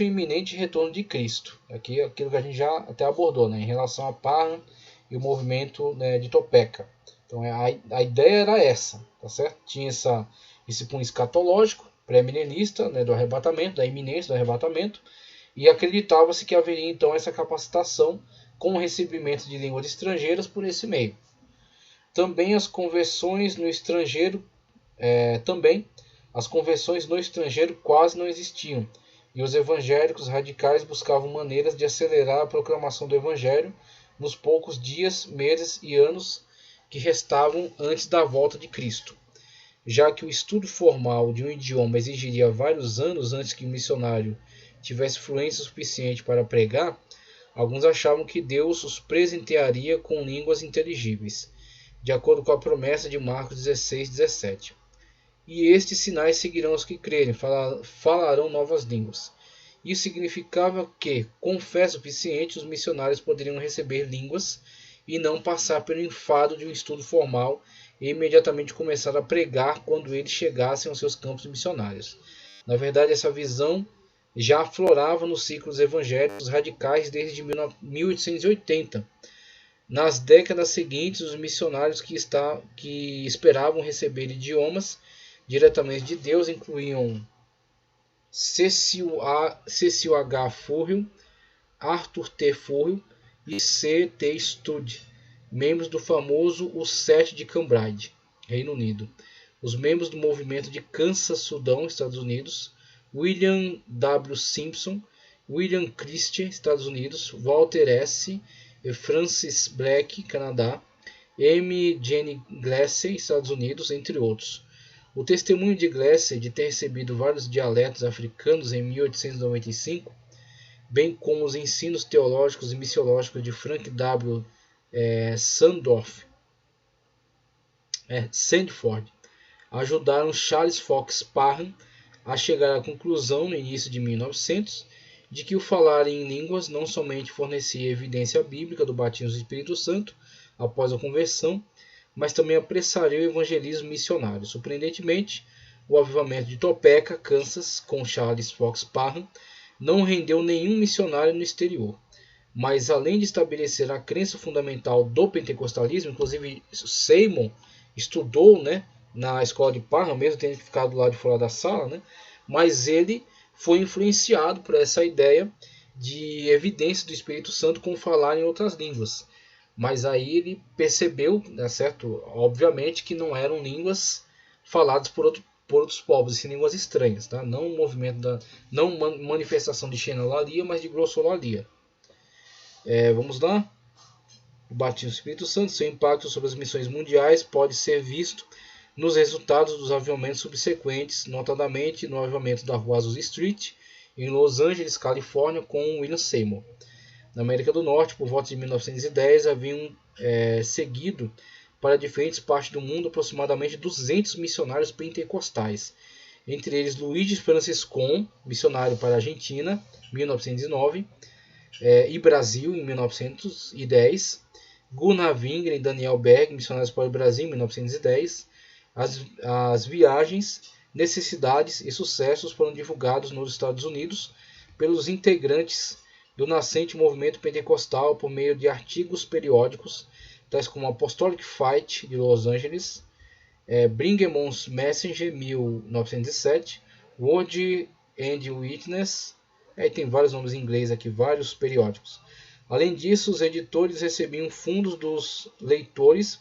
iminente retorno de Cristo. Aqui aquilo que a gente já até abordou, né, em relação a Parham e o movimento, né, de Topeka. Então a ideia era essa, tá certo? Tinha esse punho escatológico, pré-milenista, né, do arrebatamento, da iminência do arrebatamento, e acreditava-se que haveria então essa capacitação com o recebimento de línguas estrangeiras por esse meio. Também as conversões no estrangeiro quase não existiam, e os evangélicos radicais buscavam maneiras de acelerar a proclamação do evangelho nos poucos dias, meses e anos que restavam antes da volta de Cristo. Já que o estudo formal de um idioma exigiria vários anos antes que o missionário tivesse fluência suficiente para pregar, alguns achavam que Deus os presentearia com línguas inteligíveis, de acordo com a promessa de Marcos 16:17. E estes sinais seguirão os que crerem, falarão novas línguas. Isso significava que, com fé suficiente, os missionários poderiam receber línguas e não passar pelo enfado de um estudo formal e imediatamente começar a pregar quando eles chegassem aos seus campos missionários. Na verdade, essa visão já aflorava nos círculos evangélicos radicais desde 1880. Nas décadas seguintes, os missionários que esperavam receber idiomas diretamente de Deus incluíam Cecil H. Furriel, Arthur T. Furriel e C. T. Studd, membros do famoso Os Sete de Cambridge, Reino Unido. Os membros do movimento de Kansas, Sudão, Estados Unidos, William W. Simpson, William Christie, Estados Unidos, Walter S. e Francis Black, Canadá, M. Jenny Glassey, Estados Unidos, entre outros. O testemunho de Glassey de ter recebido vários dialetos africanos em 1895, bem como os ensinos teológicos e missiológicos de Frank W. Sandford, ajudaram Charles Fox Parham a chegar à conclusão, no início de 1900, de que o falar em línguas não somente fornecia evidência bíblica do batismo do Espírito Santo após a conversão, mas também apressaria o evangelismo missionário. Surpreendentemente, o avivamento de Topeka, Kansas, com Charles Fox Parham, não rendeu nenhum missionário no exterior. Mas, além de estabelecer a crença fundamental do pentecostalismo, inclusive Seymour estudou, né, na escola de Parham, mesmo tendo ficado lá de fora da sala, né, mas ele foi influenciado por essa ideia de evidência do Espírito Santo com falar em outras línguas. Mas aí ele percebeu, né, certo? Obviamente que não eram línguas faladas por outros povos, e sim línguas estranhas, tá? Não manifestação de xenolalia, mas de glossolalia. Vamos lá. O batismo do Espírito Santo, seu impacto sobre as missões mundiais pode ser visto nos resultados dos avivamentos subsequentes, notadamente no avivamento da rua Azusa Street, em Los Angeles, Califórnia, com William Seymour. Na América do Norte, por volta de 1910, haviam seguido para diferentes partes do mundo aproximadamente 200 missionários pentecostais, entre eles Luigi Franciscon, missionário para a Argentina, 1909, e Brasil, em 1910, Gunnar Wingren e Daniel Berg, missionários para o Brasil, em 1910. As viagens, necessidades e sucessos foram divulgados nos Estados Unidos pelos integrantes do nascente movimento pentecostal por meio de artigos periódicos, tais como Apostolic Fight, de Los Angeles, Brigham Young's Messenger, 1907, Word and Witness, tem vários nomes em inglês aqui, vários periódicos. Além disso, os editores recebiam fundos dos leitores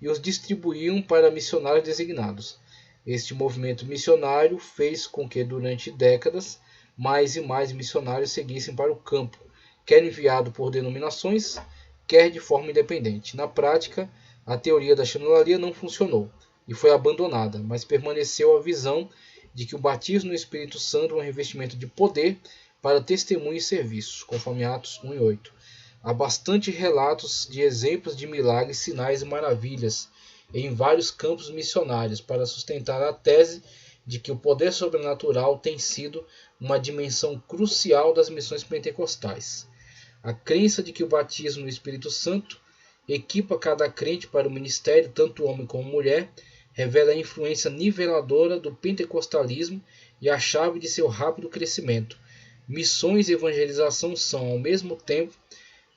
e os distribuíam para missionários designados. Este movimento missionário fez com que, durante décadas, mais e mais missionários seguissem para o campo, quer enviado por denominações, quer de forma independente. Na prática, a teoria da xenolalia não funcionou e foi abandonada, mas permaneceu a visão de que o batismo no Espírito Santo é um revestimento de poder para testemunho e serviços, conforme Atos 1:8. Há bastante relatos de exemplos de milagres, sinais e maravilhas em vários campos missionários para sustentar a tese de que o poder sobrenatural tem sido uma dimensão crucial das missões pentecostais. A crença de que o batismo no Espírito Santo equipa cada crente para o ministério, tanto homem como mulher, revela a influência niveladora do pentecostalismo e a chave de seu rápido crescimento, Missões e evangelização são, ao mesmo tempo,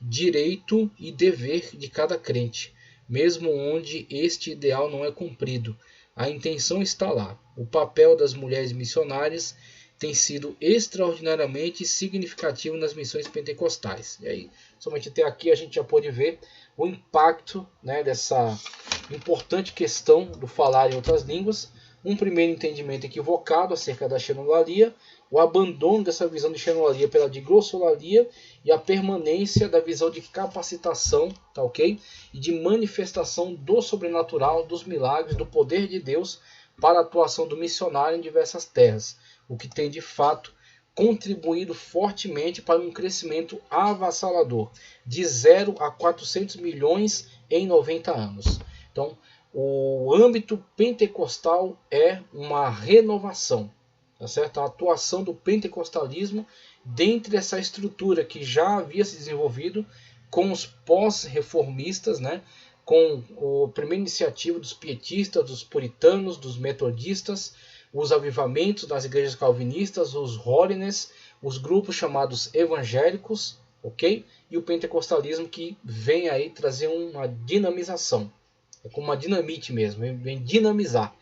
direito e dever de cada crente, mesmo onde este ideal não é cumprido. A intenção está lá. O papel das mulheres missionárias tem sido extraordinariamente significativo nas missões pentecostais. E aí, somente até aqui a gente já pode ver o impacto, né, dessa importante questão do falar em outras línguas, um primeiro entendimento equivocado acerca da xenolalia, o abandono dessa visão de xenolalia pela de glossolalia e a permanência da visão de capacitação, tá ok? E de manifestação do sobrenatural, dos milagres, do poder de Deus para a atuação do missionário em diversas terras, o que tem de fato contribuído fortemente para um crescimento avassalador, de 0 a 400 milhões em 90 anos. Então, o âmbito pentecostal é uma renovação, tá certo? A atuação do pentecostalismo dentro dessa estrutura que já havia se desenvolvido com os pós-reformistas, né? Com a primeira iniciativa dos pietistas, dos puritanos, dos metodistas, os avivamentos das igrejas calvinistas, os Holiness, os grupos chamados evangélicos, ok? E o pentecostalismo que vem aí trazer uma dinamização. É como uma dinamite mesmo, vem dinamizar.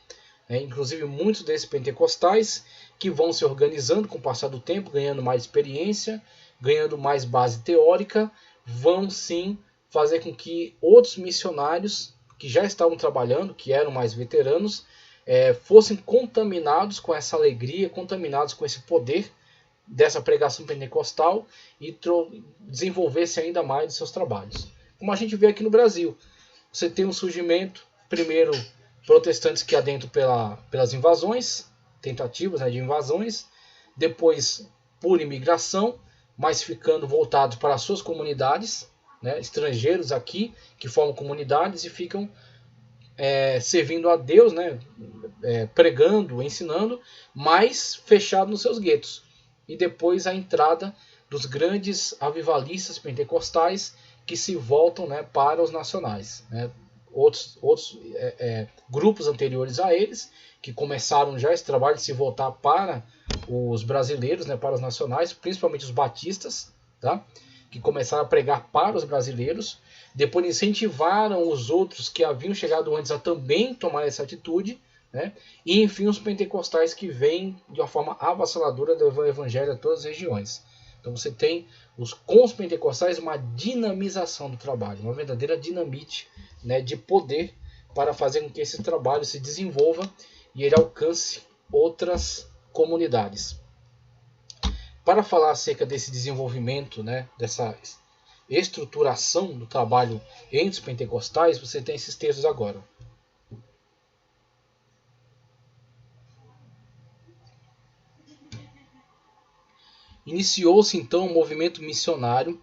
Inclusive muitos desses pentecostais que vão se organizando com o passar do tempo, ganhando mais experiência, ganhando mais base teórica, vão sim fazer com que outros missionários que já estavam trabalhando, que eram mais veteranos, fossem contaminados com essa alegria, contaminados com esse poder dessa pregação pentecostal e desenvolvessem ainda mais os seus trabalhos. Como a gente vê aqui no Brasil, você tem um surgimento, primeiro, protestantes que adentram pelas invasões, tentativas, né, de invasões, depois por imigração, mas ficando voltados para as suas comunidades, né, estrangeiros aqui que formam comunidades e ficam servindo a Deus, né, pregando, ensinando, mas fechado nos seus guetos. E depois a entrada dos grandes avivalistas pentecostais que se voltam, né, para os nacionais, né. Outros grupos anteriores a eles, que começaram já esse trabalho de se voltar para os brasileiros, né, para os nacionais, principalmente os batistas, tá? Que começaram a pregar para os brasileiros, depois incentivaram os outros que haviam chegado antes a também tomar essa atitude, né? E enfim os pentecostais que vêm de uma forma avassaladora do evangelho a todas as regiões. Então você tem com os pentecostais uma dinamização do trabalho, uma verdadeira dinamite, né, de poder para fazer com que esse trabalho se desenvolva e ele alcance outras comunidades. Para falar acerca desse desenvolvimento, né, dessa estruturação do trabalho entre os pentecostais, você tem esses textos agora. Iniciou-se então um movimento missionário,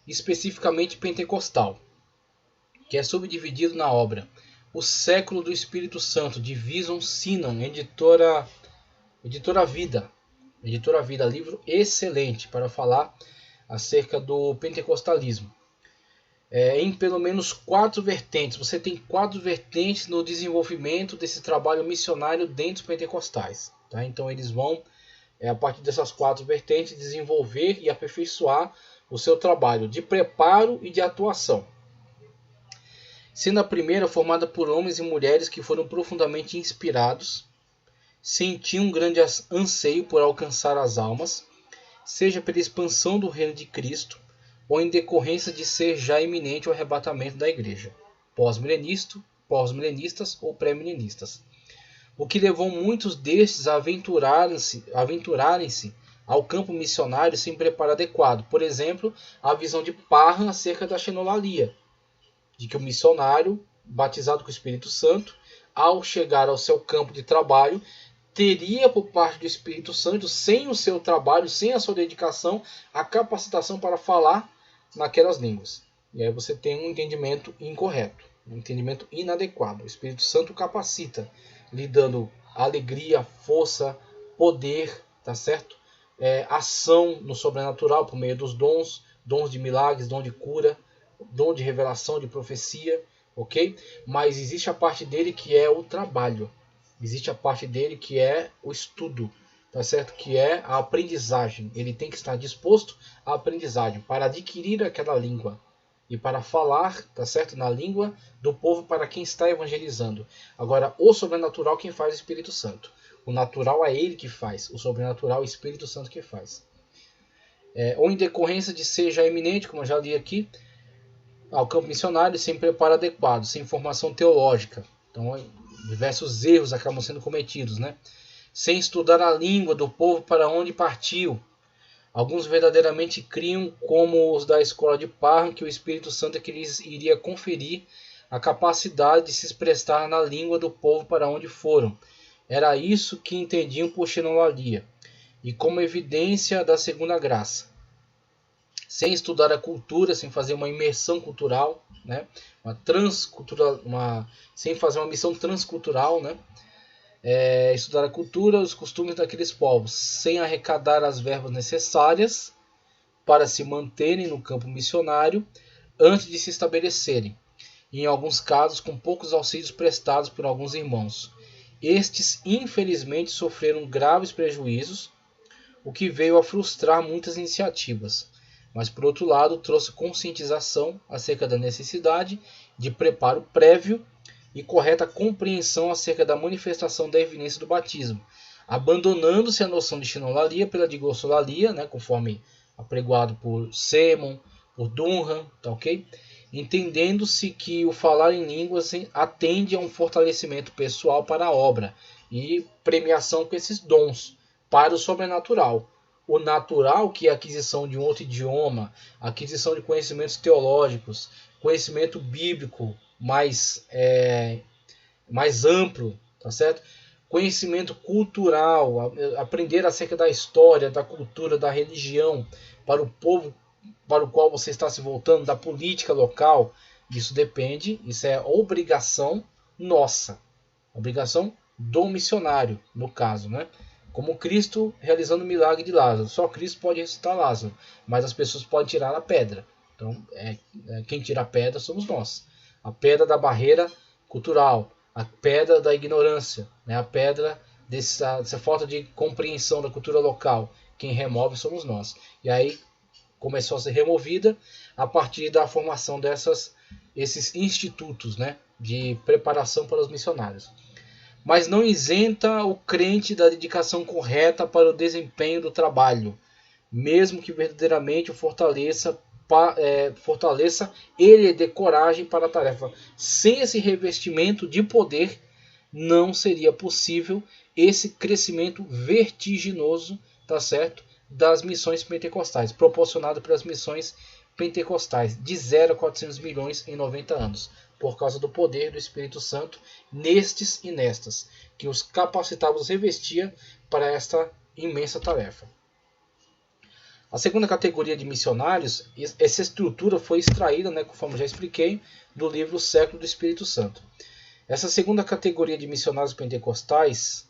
especificamente pentecostal, que é subdividido na obra O Século do Espírito Santo, de Vinson Synan, editora Vida. Editora Vida, livro excelente para falar acerca do pentecostalismo. Em pelo menos 4 vertentes. Você tem 4 vertentes no desenvolvimento desse trabalho missionário dentro dos pentecostais. Tá? Então eles vão, a partir dessas 4 vertentes, desenvolver e aperfeiçoar o seu trabalho de preparo e de atuação. Sendo a primeira formada por homens e mulheres que foram profundamente inspirados, sentiam um grande anseio por alcançar as almas, seja pela expansão do reino de Cristo, ou em decorrência de ser já iminente o arrebatamento da igreja, pós-milenistas ou pré-milenistas. O que levou muitos destes a aventurarem-se ao campo missionário sem preparo adequado. Por exemplo, a visão de Parham acerca da xenolalia, de que o missionário, batizado com o Espírito Santo, ao chegar ao seu campo de trabalho, teria por parte do Espírito Santo, sem o seu trabalho, sem a sua dedicação, a capacitação para falar naquelas línguas. E aí você tem um entendimento incorreto, um entendimento inadequado. O Espírito Santo capacita, lhe dando alegria, força, poder, tá certo? Ação no sobrenatural por meio dos dons de milagres, dom de cura, dom de revelação, de profecia, ok? Mas existe a parte dele que é o trabalho. Existe a parte dele que é o estudo, tá certo? Que é a aprendizagem. Ele tem que estar disposto à aprendizagem para adquirir aquela língua e para falar, tá certo? Na língua do povo para quem está evangelizando. Agora, o sobrenatural quem faz é o Espírito Santo. O natural é ele que faz, o sobrenatural é o Espírito Santo que faz. Ou em decorrência de ser já eminente, como eu já li aqui, ao campo missionário sem preparo adequado, sem formação teológica. Então, diversos erros acabam sendo cometidos, né? Sem estudar a língua do povo para onde partiu. Alguns verdadeiramente criam, como os da escola de Parham, que o Espírito Santo é que lhes iria conferir a capacidade de se expressar na língua do povo para onde foram. Era isso que entendiam por xenolalia, e como evidência da segunda graça. Sem estudar a cultura, sem fazer uma imersão cultural, né? Sem fazer uma missão transcultural, né? Estudar a cultura, os costumes daqueles povos, sem arrecadar as verbas necessárias para se manterem no campo missionário antes de se estabelecerem, e em alguns casos com poucos auxílios prestados por alguns irmãos. Estes, infelizmente, sofreram graves prejuízos, o que veio a frustrar muitas iniciativas, mas por outro lado trouxe conscientização acerca da necessidade de preparo prévio e correta compreensão acerca da manifestação da evidência do batismo, abandonando-se a noção de xenolalia pela de glossolalia, né, conforme apregoado por Sermon, por Dunham, tá ok? Entendendo-se que o falar em línguas atende a um fortalecimento pessoal para a obra e premiação com esses dons para o sobrenatural. O natural, que é a aquisição de um outro idioma, aquisição de conhecimentos teológicos, conhecimento bíblico mais amplo, tá certo? Conhecimento cultural, aprender acerca da história, da cultura, da religião, para o povo para o qual você está se voltando, da política local. Isso depende, isso é obrigação nossa, obrigação do missionário, no caso, né? Como Cristo realizando o milagre de Lázaro. Só Cristo pode ressuscitar Lázaro, mas as pessoas podem tirar a pedra. Então, quem tira a pedra somos nós. A pedra da barreira cultural, a pedra da ignorância, né? A pedra dessa falta de compreensão da cultura local. Quem remove somos nós. E aí começou a ser removida a partir da formação esses institutos, né? De preparação para os missionários. Mas não isenta o crente da dedicação correta para o desempenho do trabalho, mesmo que verdadeiramente o fortaleça, ele dê coragem para a tarefa. Sem esse revestimento de poder, não seria possível esse crescimento vertiginoso, tá certo? Das missões pentecostais, proporcionado pelas missões pentecostais, de 0 a 400 milhões em 90 anos, por causa do poder do Espírito Santo nestes e nestas, que os capacitava, os revestia para esta imensa tarefa. A segunda categoria de missionários, essa estrutura foi extraída, né, conforme já expliquei, do livro O Século do Espírito Santo. Essa segunda categoria de missionários pentecostais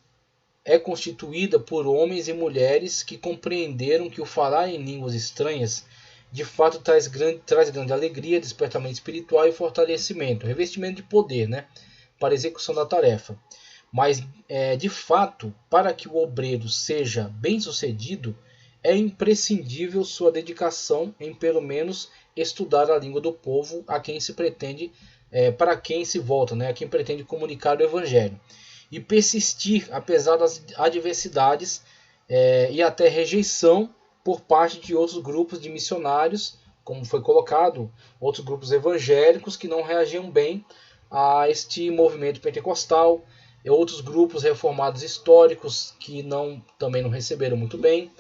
é constituída por homens e mulheres que compreenderam que o falar em línguas estranhas de fato traz grande alegria, despertamento espiritual e fortalecimento, revestimento de poder, né, para a execução da tarefa. Mas, de fato, para que o obreiro seja bem-sucedido, é imprescindível sua dedicação em, pelo menos, estudar a língua do povo a quem se pretende, para quem se volta, né, a quem pretende comunicar o Evangelho. E persistir, apesar das adversidades e até rejeição por parte de outros grupos de missionários, como foi colocado, outros grupos evangélicos que não reagiam bem a este movimento pentecostal, e outros grupos reformados históricos que também não receberam muito bem,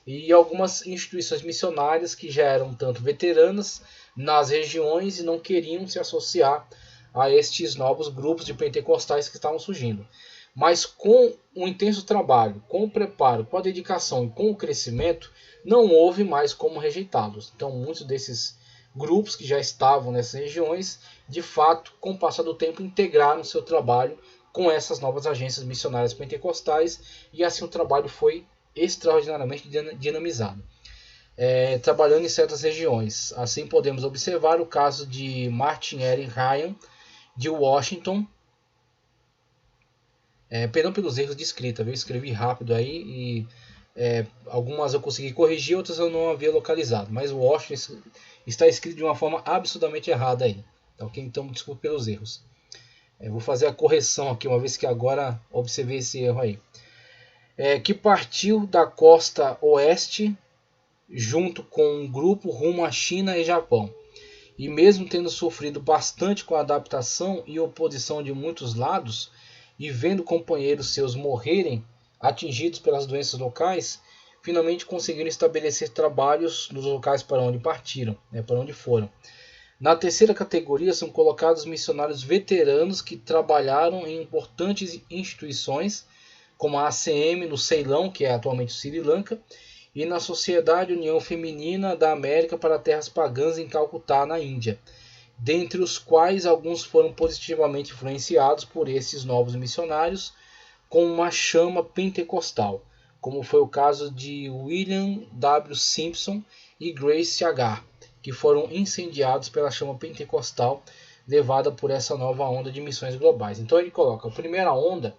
e algumas instituições missionárias que já eram tanto veteranas nas regiões e não queriam se associar a estes novos grupos de pentecostais que estavam surgindo. Mas com o intenso trabalho, com o preparo, com a dedicação e com o crescimento, não houve mais como rejeitá-los. Então, muitos desses grupos que já estavam nessas regiões, de fato, com o passar do tempo, integraram seu trabalho com essas novas agências missionárias pentecostais, e assim o trabalho foi extraordinariamente dinamizado, trabalhando em certas regiões. Assim podemos observar o caso de Martin Ellen Ryan, de Washington, Perdão pelos erros de escrita, eu escrevi rápido aí e algumas eu consegui corrigir, outras eu não havia localizado. Mas o Washington está escrito de uma forma absurdamente errada aí. Tá, ok? Então desculpe pelos erros. Vou fazer a correção aqui, uma vez que agora observei esse erro aí. Que partiu da costa oeste junto com um grupo rumo à China e Japão. E mesmo tendo sofrido bastante com a adaptação e oposição de muitos lados, e vendo companheiros seus morrerem atingidos pelas doenças locais, finalmente conseguiram estabelecer trabalhos nos locais para onde partiram, para onde foram. Na terceira categoria são colocados missionários veteranos que trabalharam em importantes instituições, como a ACM no Ceilão, que é atualmente o Sri Lanka, e na Sociedade União Feminina da América para Terras Pagãs em Calcutá, na Índia, dentre os quais alguns foram positivamente influenciados por esses novos missionários com uma chama pentecostal, como foi o caso de William W. Simpson e Grace Agar, que foram incendiados pela chama pentecostal levada por essa nova onda de missões globais. Então ele coloca: a primeira onda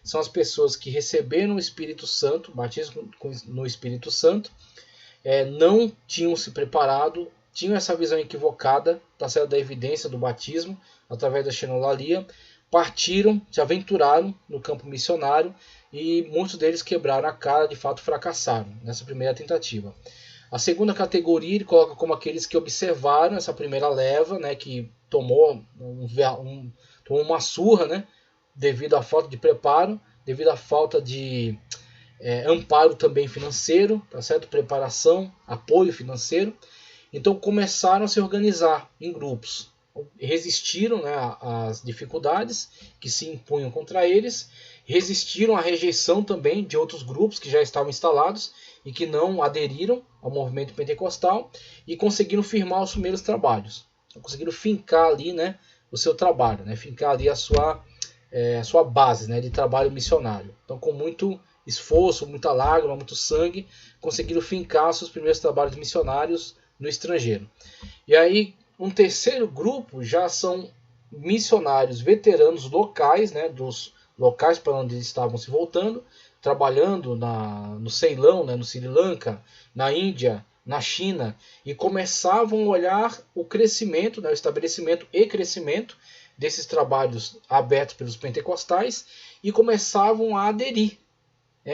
são as pessoas que receberam o Espírito Santo, batismo no Espírito Santo, não tinham se preparado, tinham essa visão equivocada, tá certo, da evidência do batismo através da xenolalia, partiram, se aventuraram no campo missionário e muitos deles quebraram a cara, de fato fracassaram nessa primeira tentativa. A segunda categoria ele coloca como aqueles que observaram essa primeira leva, que tomou uma surra, devido à falta de preparo, devido à falta de amparo também financeiro, tá certo? Preparação, apoio financeiro. Então começaram a se organizar em grupos, resistiram às dificuldades que se impunham contra eles, resistiram à rejeição também de outros grupos que já estavam instalados e que não aderiram ao movimento pentecostal e conseguiram firmar os primeiros trabalhos, conseguiram fincar ali o seu trabalho, fincar ali a sua base de trabalho missionário. Então, com muito esforço, muita lágrima, muito sangue, conseguiram fincar seus primeiros trabalhos missionários no estrangeiro. E aí, um terceiro grupo já são missionários veteranos locais, dos locais para onde eles estavam se voltando, trabalhando no Ceilão, no Sri Lanka, na Índia, na China, e começavam a olhar o crescimento, o estabelecimento e crescimento desses trabalhos abertos pelos pentecostais e começavam a aderir,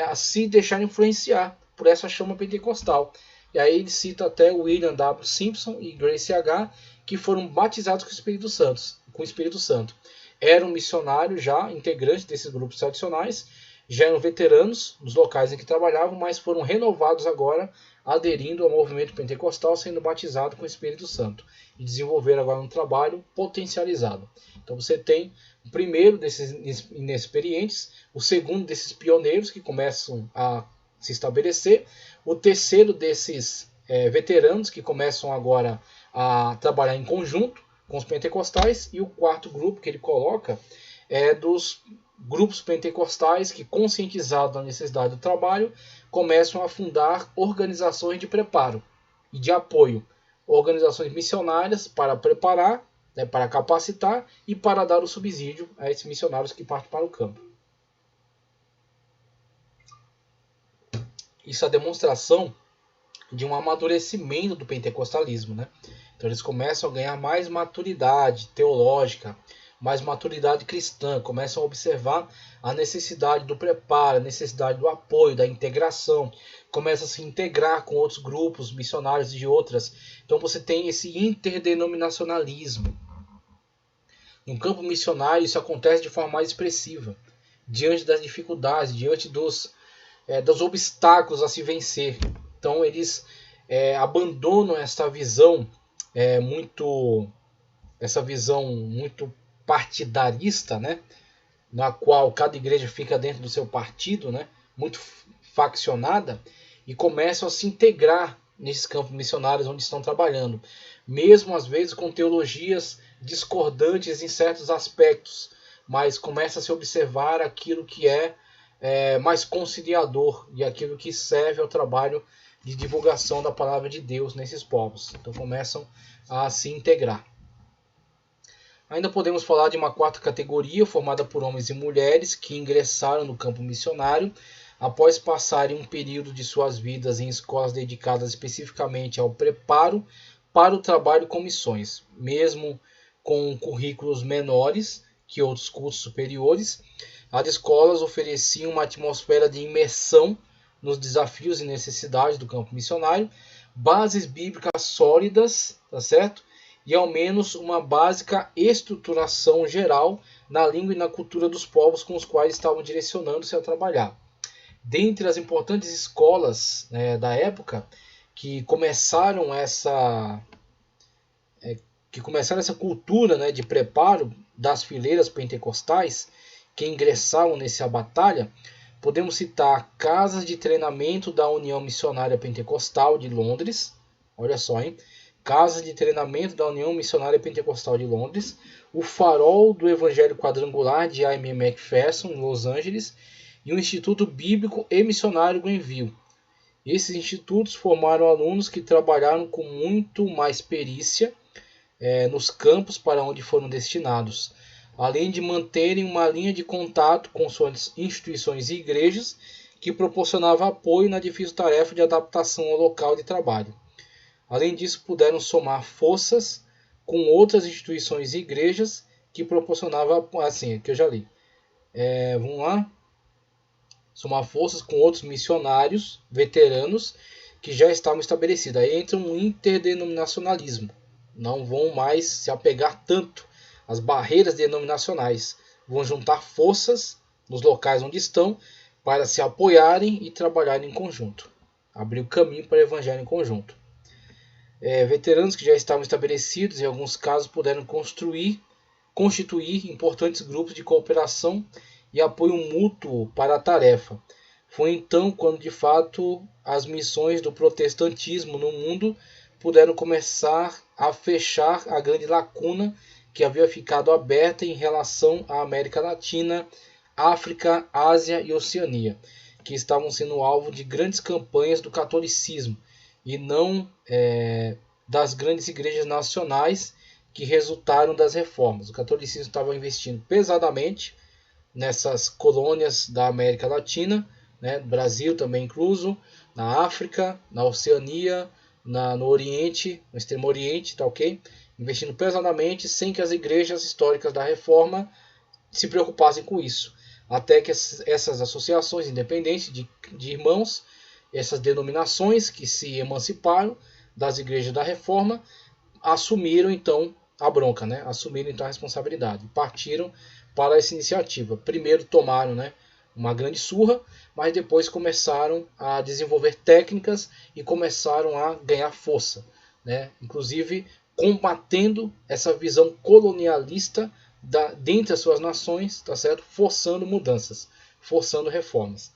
a se deixar influenciar por essa chama pentecostal. E aí ele cita até William W. Simpson e Grace H., que foram batizados com o Espírito Santo. Eram missionários já, integrantes desses grupos tradicionais, já eram veteranos nos locais em que trabalhavam, mas foram renovados agora, aderindo ao movimento pentecostal, sendo batizados com o Espírito Santo. E desenvolveram agora um trabalho potencializado. Então você tem o primeiro desses inexperientes, o segundo desses pioneiros que começam a se estabelecer, o terceiro desses veteranos que começam agora a trabalhar em conjunto com os pentecostais, e o quarto grupo que ele coloca é dos grupos pentecostais que, conscientizados da necessidade do trabalho, começam a fundar organizações de preparo e de apoio, organizações missionárias para preparar, para capacitar e para dar o subsídio a esses missionários que partem para o campo. Isso é a demonstração de um amadurecimento do pentecostalismo, Então eles começam a ganhar mais maturidade teológica, mais maturidade cristã, começam a observar a necessidade do preparo, a necessidade do apoio, da integração, começam a se integrar com outros grupos missionários de outras. Então você tem esse interdenominacionalismo. No campo missionário isso acontece de forma mais expressiva, diante das dificuldades, diante dos obstáculos a se vencer. Então eles abandonam essa visão muito partidarista, na qual cada igreja fica dentro do seu partido, muito faccionada, e começam a se integrar nesses campos missionários onde estão trabalhando, mesmo às vezes com teologias discordantes em certos aspectos, mas começa a se observar aquilo que é mais conciliador e aquilo que serve ao trabalho de divulgação da palavra de Deus nesses povos. Então começam a se integrar. Ainda podemos falar de uma quarta categoria, formada por homens e mulheres que ingressaram no campo missionário após passarem um período de suas vidas em escolas dedicadas especificamente ao preparo para o trabalho com missões, mesmo com currículos menores que outros cursos superiores. As escolas ofereciam uma atmosfera de imersão nos desafios e necessidades do campo missionário, bases bíblicas sólidas, tá certo? E ao menos uma básica estruturação geral na língua e na cultura dos povos com os quais estavam direcionando-se a trabalhar. Dentre as importantes escolas da época que começaram essa cultura de preparo das fileiras pentecostais que ingressavam nessa batalha, podemos citar casas de treinamento da União Missionária Pentecostal de Londres, olha só, hein? Casas de treinamento da União Missionária Pentecostal de Londres, o Farol do Evangelho Quadrangular de A.M. McPherson, em Los Angeles, e o Instituto Bíblico e Missionário Gwenville. Esses institutos formaram alunos que trabalharam com muito mais perícia nos campos para onde foram destinados, além de manterem uma linha de contato com suas instituições e igrejas que proporcionava apoio na difícil tarefa de adaptação ao local de trabalho. Além disso, puderam somar forças com outras instituições e igrejas que proporcionavam, assim, aqui eu já li. Vamos lá. Somar forças com outros missionários veteranos que já estavam estabelecidos. Aí entra um interdenominacionalismo. Não vão mais se apegar tanto às barreiras denominacionais. Vão juntar forças nos locais onde estão para se apoiarem e trabalharem em conjunto. Abrir o caminho para o evangelho em conjunto. Veteranos que já estavam estabelecidos, em alguns casos, puderam constituir importantes grupos de cooperação e apoio mútuo para a tarefa. Foi então quando, de fato, as missões do protestantismo no mundo puderam começar a fechar a grande lacuna que havia ficado aberta em relação à América Latina, África, Ásia e Oceania, que estavam sendo alvo de grandes campanhas do catolicismo, e não das grandes igrejas nacionais que resultaram das reformas. O catolicismo estava investindo pesadamente nessas colônias da América Latina, Brasil também incluso, na África, na Oceania, no Oriente, no Extremo Oriente, tá ok? Investindo pesadamente sem que as igrejas históricas da Reforma se preocupassem com isso. Até que essas associações independentes de irmãos, essas denominações que se emanciparam das igrejas da Reforma, assumiram então a bronca, assumiram então a responsabilidade, partiram para essa iniciativa. Primeiro tomaram uma grande surra, mas depois começaram a desenvolver técnicas e começaram a ganhar força, inclusive combatendo essa visão colonialista dentre as suas nações, tá certo? Forçando mudanças, forçando reformas.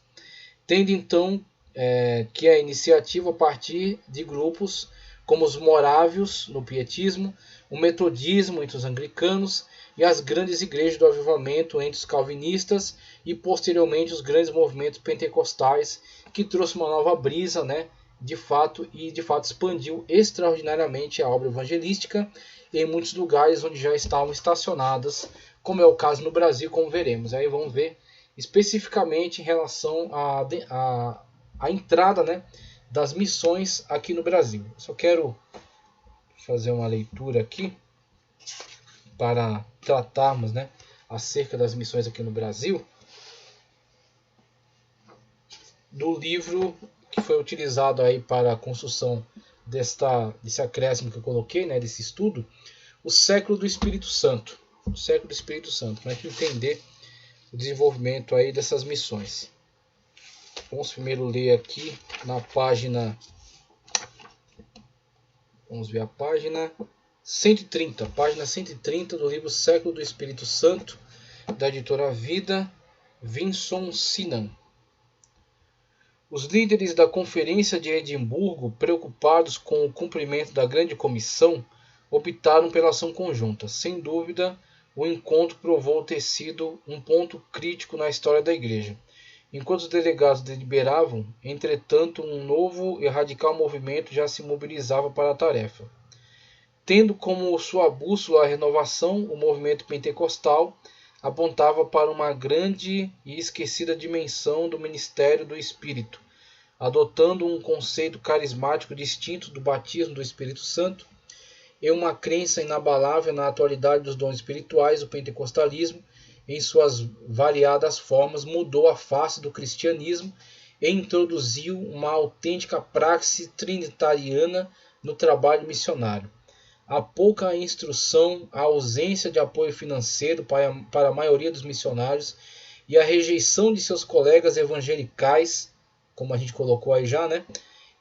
Tendo então que a iniciativa a partir de grupos como os morávios no pietismo, o metodismo entre os anglicanos e as grandes igrejas do avivamento entre os calvinistas e posteriormente os grandes movimentos pentecostais, que trouxe uma nova brisa, de fato expandiu extraordinariamente a obra evangelística em muitos lugares onde já estavam estacionadas, como é o caso no Brasil, como veremos. Aí vamos ver especificamente em relação à entrada das missões aqui no Brasil. Só quero fazer uma leitura aqui para tratarmos acerca das missões aqui no Brasil, do livro que foi utilizado aí para a construção desse acréscimo que eu coloquei, desse estudo, O Século do Espírito Santo. O Século do Espírito Santo, para a gente entender o desenvolvimento aí dessas missões. Vamos primeiro ler aqui na página, vamos ver a página 130, página 130 do livro Século do Espírito Santo, da editora Vida, Vinson Sinan. Os líderes da Conferência de Edimburgo, preocupados com o cumprimento da Grande Comissão, optaram pela ação conjunta. Sem dúvida, o encontro provou ter sido um ponto crítico na história da Igreja. Enquanto os delegados deliberavam, entretanto, um novo e radical movimento já se mobilizava para a tarefa. Tendo como sua bússola a renovação, o movimento pentecostal apontava para uma grande e esquecida dimensão do ministério do Espírito, adotando um conceito carismático distinto do batismo do Espírito Santo e uma crença inabalável na atualidade dos dons espirituais. O pentecostalismo, em suas variadas formas, mudou a face do cristianismo e introduziu uma autêntica praxe trinitariana no trabalho missionário. A pouca instrução, a ausência de apoio financeiro para a maioria dos missionários e a rejeição de seus colegas evangelicais, como a gente colocou aí já, né,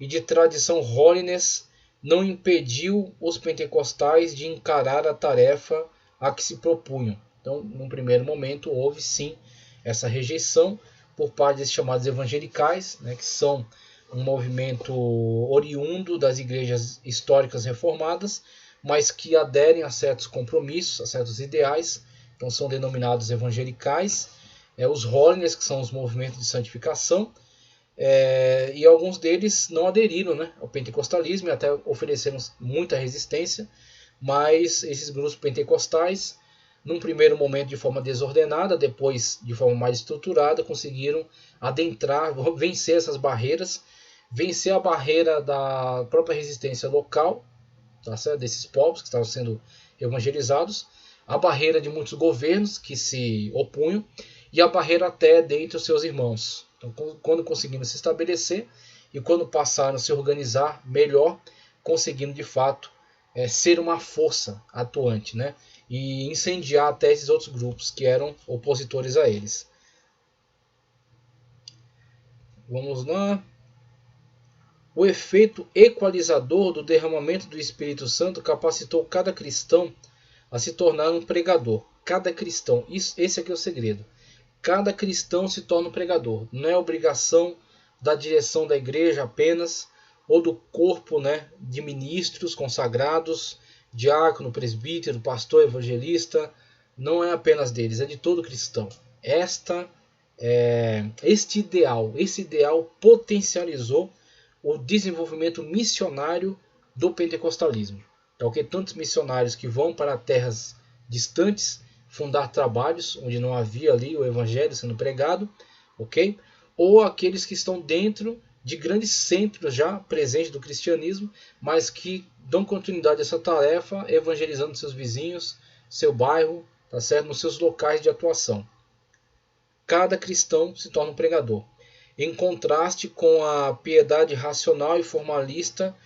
e de tradição holiness, não impediu os pentecostais de encarar a tarefa a que se propunham. Então, num primeiro momento, houve sim essa rejeição por parte desses chamados evangelicais, né, que são um movimento oriundo das igrejas históricas reformadas, mas que aderem a certos compromissos, a certos ideais, então são denominados evangelicais. Os holiness, que são os movimentos de santificação, e alguns deles não aderiram, né, ao pentecostalismo e até ofereceram muita resistência, mas esses grupos pentecostais, num primeiro momento de forma desordenada, depois de forma mais estruturada, conseguiram adentrar, vencer essas barreiras, vencer a barreira da própria resistência local, tá certo? Desses povos que estavam sendo evangelizados, a barreira de muitos governos que se opunham e a barreira até dentre os seus irmãos. Então, quando conseguiram se estabelecer e quando passaram a se organizar melhor, conseguindo de fato ser uma força atuante, né? E incendiar até esses outros grupos que eram opositores a eles. Vamos lá. O efeito equalizador do derramamento do Espírito Santo capacitou cada cristão a se tornar um pregador. Cada cristão, esse aqui é o segredo. Cada cristão se torna um pregador. Não é obrigação da direção da igreja apenas, ou do corpo, né, de ministros consagrados, diácono, presbítero, pastor, evangelista. Não é apenas deles, é de todo cristão. Esse ideal potencializou o desenvolvimento missionário do pentecostalismo. Então, tantos missionários que vão para terras distantes fundar trabalhos onde não havia ali o evangelho sendo pregado, ok? Ou aqueles que estão dentro de grandes centros já presentes do cristianismo, mas que dão continuidade a essa tarefa evangelizando seus vizinhos, seu bairro, tá certo? Nos seus locais de atuação. Cada cristão se torna um pregador, em contraste com a piedade racional e formalista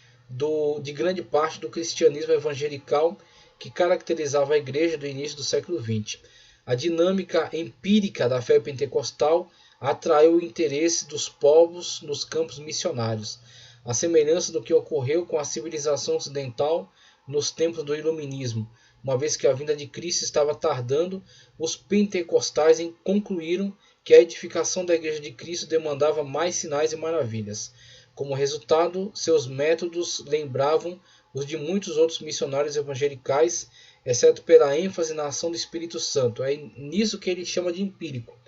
de grande parte do cristianismo evangelical que caracterizava a igreja do início do século XX. A dinâmica empírica da fé pentecostal atraiu o interesse dos povos nos campos missionários, a semelhança do que ocorreu com a civilização ocidental nos tempos do Iluminismo. Uma vez que a vinda de Cristo estava tardando, os pentecostais concluíram que a edificação da Igreja de Cristo demandava mais sinais e maravilhas. Como resultado, seus métodos lembravam os de muitos outros missionários evangelicais, exceto pela ênfase na ação do Espírito Santo. É nisso que ele chama de empírico,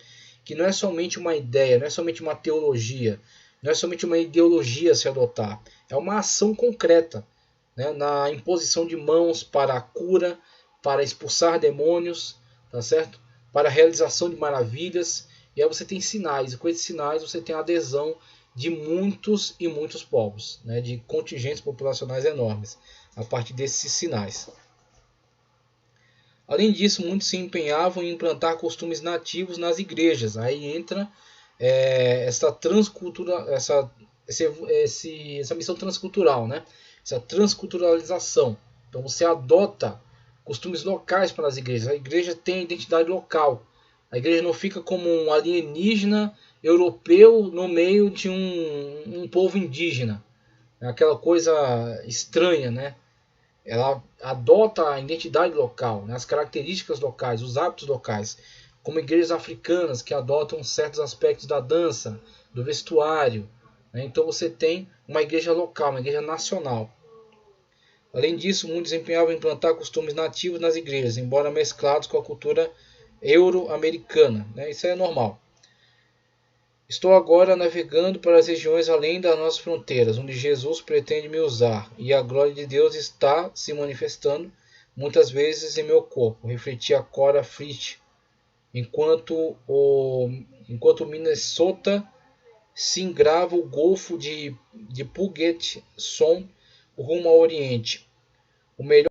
que não é somente uma ideia, não é somente uma teologia, não é somente uma ideologia a se adotar, é uma ação concreta, né, na imposição de mãos para a cura, para expulsar demônios, tá certo? Para a realização de maravilhas. E aí você tem sinais, e com esses sinais você tem a adesão de muitos e muitos povos, né, de contingentes populacionais enormes, a partir desses sinais. Além disso, muitos se empenhavam em implantar costumes nativos nas igrejas. Aí entra essa missão transcultural, né? Essa transculturalização. Então você adota costumes locais para as igrejas. A igreja tem identidade local. A igreja não fica como um alienígena europeu no meio de um povo indígena. É aquela coisa estranha, né? Ela adota a identidade local, né? As características locais, os hábitos locais. Como igrejas africanas que adotam certos aspectos da dança, do vestuário. Né? Então você tem uma igreja local, uma igreja nacional. Além disso, muitos empenhavam em implantar costumes nativos nas igrejas, embora mesclados com a cultura euro-americana. Né? Isso é normal. Estou agora navegando para as regiões além das nossas fronteiras, onde Jesus pretende me usar, e a glória de Deus está se manifestando muitas vezes em meu corpo, refletia Cora Fritz, enquanto Minnesota singrava o Golfo de Puget Sound rumo ao Oriente. O melhor